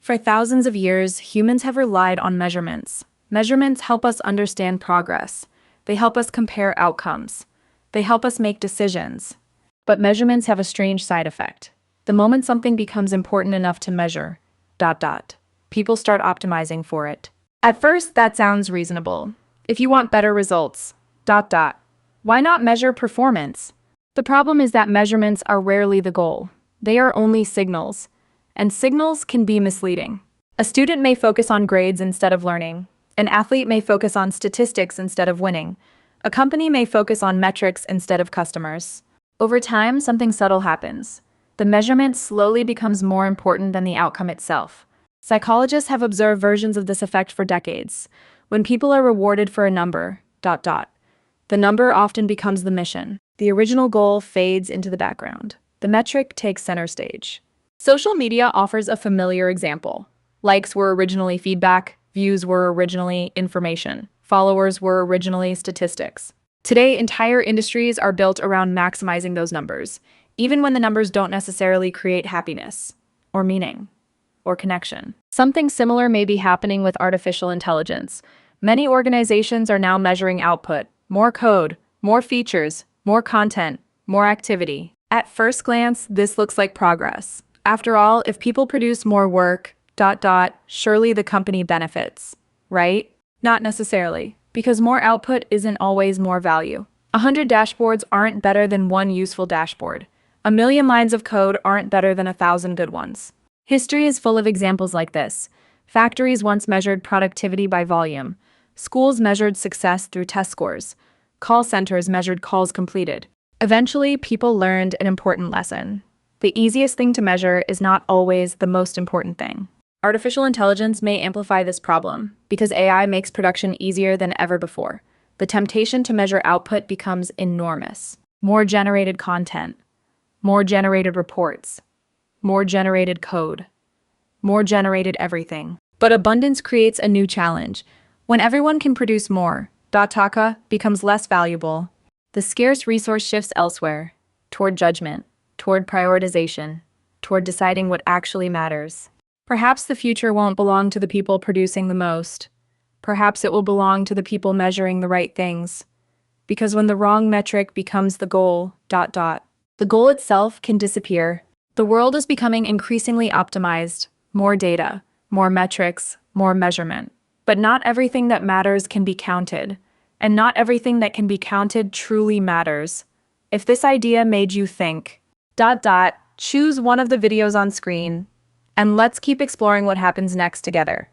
For thousands of years, humans have relied on measurements. Measurements help us understand progress. They help us compare outcomes. They help us make decisions. But measurements have a strange side effect. The moment something becomes important enough to measure, people start optimizing for it. At first, that sounds reasonable. If you want better results, why not measure performance? The problem is that measurements are rarely the goal. They are only signals. And signals can be misleading. A student may focus on grades instead of learning. An athlete may focus on statistics instead of winning. A company may focus on metrics instead of customers. Over time, something subtle happens. The measurement slowly becomes more important than the outcome itself. Psychologists have observed versions of this effect for decades. When people are rewarded for a number, the number often becomes the mission. The original goal fades into the background. The metric takes center stage. Social media offers a familiar example. Likes were originally feedback, views were originally information, followers were originally statistics. Today, entire industries are built around maximizing those numbers, even when the numbers don't necessarily create happiness, or meaning, or connection. Something similar may be happening with artificial intelligence. Many organizations are now measuring output, more code, more features, more content, more activity. At first glance, this looks like progress. After all, if people produce more work, surely the company benefits, right? Not necessarily, because more output isn't always more value. 100 dashboards aren't better than one useful dashboard. 1,000,000 lines of code aren't better than 1,000 good ones. History is full of examples like this. Factories once measured productivity by volume. Schools measured success through test scores. Call centers measured calls completed. Eventually, people learned an important lesson. The easiest thing to measure is not always the most important thing. Artificial intelligence may amplify this problem because AI makes production easier than ever before. The temptation to measure output becomes enormous. More generated content, more generated reports, more generated code, more generated everything. But abundance creates a new challenge. When everyone can produce more, data becomes less valuable. The scarce resource shifts elsewhere, toward judgment, toward prioritization, toward deciding what actually matters. Perhaps the future won't belong to the people producing the most. Perhaps it will belong to the people measuring the right things. Because when the wrong metric becomes the goal, the goal itself can disappear. The world is becoming increasingly optimized. More data, more metrics, more measurement. But not everything that matters can be counted. And not everything that can be counted truly matters. If this idea made you think, choose one of the videos on screen, and let's keep exploring what happens next together.